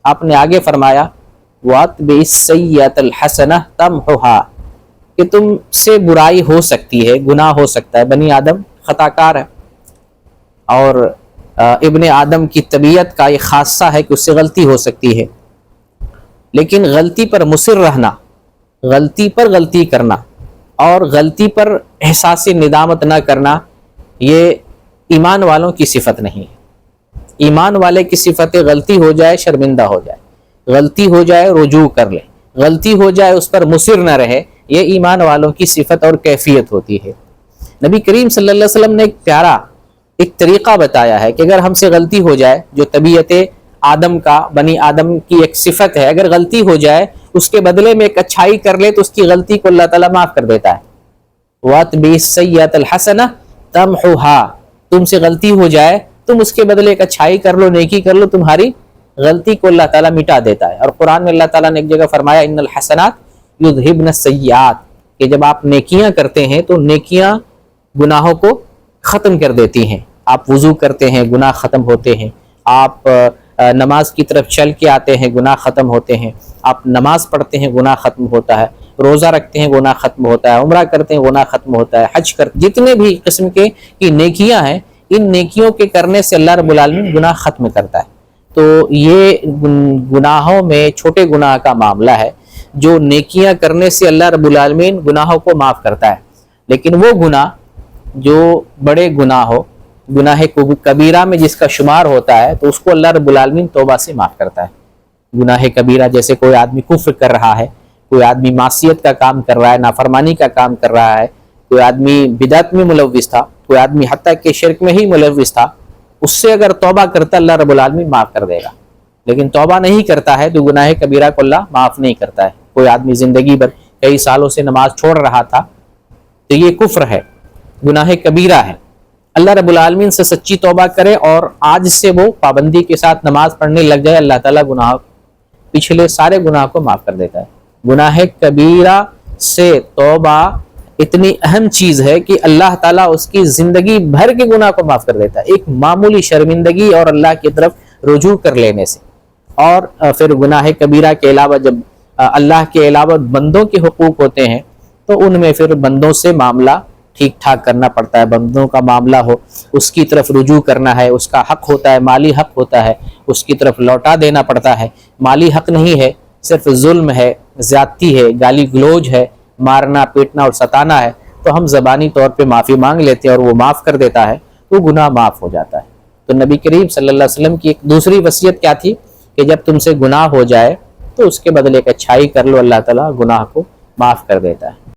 آپ نے آگے فرمایا وَأَتْبِعِ السَّيِّئَةَ الْحَسَنَةَ تَمْحُهَا کہ تم سے برائی ہو سکتی ہے، گناہ ہو سکتا ہے، بنی آدم خطا کار ہے، اور ابن آدم کی طبیعت کا ایک خاصہ ہے کہ اس سے غلطی ہو سکتی ہے، لیکن غلطی پر مصر رہنا، غلطی پر غلطی کرنا اور غلطی پر احساس ندامت نہ کرنا، یہ ایمان والوں کی صفت نہیں ہے۔ ایمان والے کی صفت غلطی ہو جائے شرمندہ ہو جائے، غلطی ہو جائے رجوع کر لے، غلطی ہو جائے اس پر مصر نہ رہے، یہ ایمان والوں کی صفت اور کیفیت ہوتی ہے۔ نبی کریم صلی اللہ علیہ وسلم نے ایک پیارا ایک طریقہ بتایا ہے کہ اگر ہم سے غلطی ہو جائے، جو طبیعت آدم کا، بنی آدم کی ایک صفت ہے، اگر غلطی ہو جائے اس کے بدلے میں ایک اچھائی کر لے تو اس کی غلطی کو اللہ تعالیٰ معاف کر دیتا ہے۔ وَأَتْبِعِ السَّيِّئَةَ الْحَسَنَةَ تَمْحُهَا تم سے غلطی ہو جائے، تم اس کے بدلے ایک اچھائی کر لو، نیکی کر لو، تمہاری غلطی کو اللہ تعالیٰ مٹا دیتا ہے۔ اور قرآن میں اللہ تعالیٰ نے ایک جگہ فرمایا ان الحسنات یذہبن السیئات کہ جب آپ نیکیاں کرتے ہیں تو نیکیاں گناہوں کو ختم کر دیتی ہیں۔ آپ وضو کرتے ہیں، گناہ ختم ہوتے ہیں، آپ نماز کی طرف چل کے آتے ہیں، گناہ ختم ہوتے ہیں، آپ نماز پڑھتے ہیں، گناہ ختم ہوتا ہے، روزہ رکھتے ہیں، گناہ ختم ہوتا ہے، عمرہ کرتے ہیں، گناہ ختم ہوتا ہے، حج کرتے، جتنے بھی قسم کے نیکیاں ہیں، ان نیکیوں کے کرنے سے اللہ رب العالمین گناہ ختم کرتا ہے۔ تو یہ گناہوں میں چھوٹے گناہ کا معاملہ ہے، جو نیکیاں کرنے سے اللہ رب العالمین گناہوں کو معاف کرتا ہے، لیکن وہ گناہ جو بڑے گناہ ہو، گناہ کبیرہ میں جس کا شمار ہوتا ہے، تو اس کو اللہ رب العالمین توبہ سے معاف کرتا ہے۔ گناہ کبیرہ جیسے کوئی آدمی کفر کر رہا ہے، کوئی آدمی معصیت کا کام کر رہا ہے، نافرمانی کا کام کر رہا ہے، کوئی آدمی بدعت میں ملوث تھا، کوئی آدمی حتیٰ کہ شرک میں ہی ملوث تھا، اس سے اگر توبہ کرتا اللہ رب العالمین معاف کر دے گا، لیکن توبہ نہیں کرتا ہے تو گناہ کبیرہ کو اللہ معاف نہیں کرتا ہے۔ کوئی آدمی زندگی بھر کئی سالوں سے نماز چھوڑ رہا تھا تو یہ کفر ہے، گناہ کبیرہ ہے۔ اللہ رب العالمین سے سچی توبہ کرے اور آج سے وہ پابندی کے ساتھ نماز پڑھنے لگ جائے، اللہ تعالیٰ گناہ پچھلے سارے گناہ کو معاف کر دیتا ہے۔ گناہ کبیرہ سے توبہ اتنی اہم چیز ہے کہ اللہ تعالیٰ اس کی زندگی بھر کے گناہ کو معاف کر دیتا ہے، ایک معمولی شرمندگی اور اللہ کی طرف رجوع کر لینے سے۔ اور پھر گناہ کبیرہ کے علاوہ جب اللہ کے علاوہ بندوں کے حقوق ہوتے ہیں تو ان میں پھر بندوں سے معاملہ ٹھیک ٹھاک کرنا پڑتا ہے، بندوں کا معاملہ ہو، اس کی طرف رجوع کرنا ہے، اس کا حق ہوتا ہے، مالی حق ہوتا ہے، اس کی طرف لوٹا دینا پڑتا ہے۔ مالی حق نہیں ہے، صرف ظلم ہے، زیادتی ہے، گالی گلوچ ہے، مارنا پیٹنا اور ستانا ہے، تو ہم زبانی طور پہ معافی مانگ لیتے ہیں اور وہ معاف کر دیتا ہے، تو گناہ معاف ہو جاتا ہے۔ تو نبی کریم صلی اللہ علیہ وسلم کی ایک دوسری وصیت کیا تھی کہ جب تم سے گناہ ہو جائے تو اس کے بدلے ایک اچھائی کر لو، اللہ تعالیٰ گناہ کو معاف کر دیتا ہے۔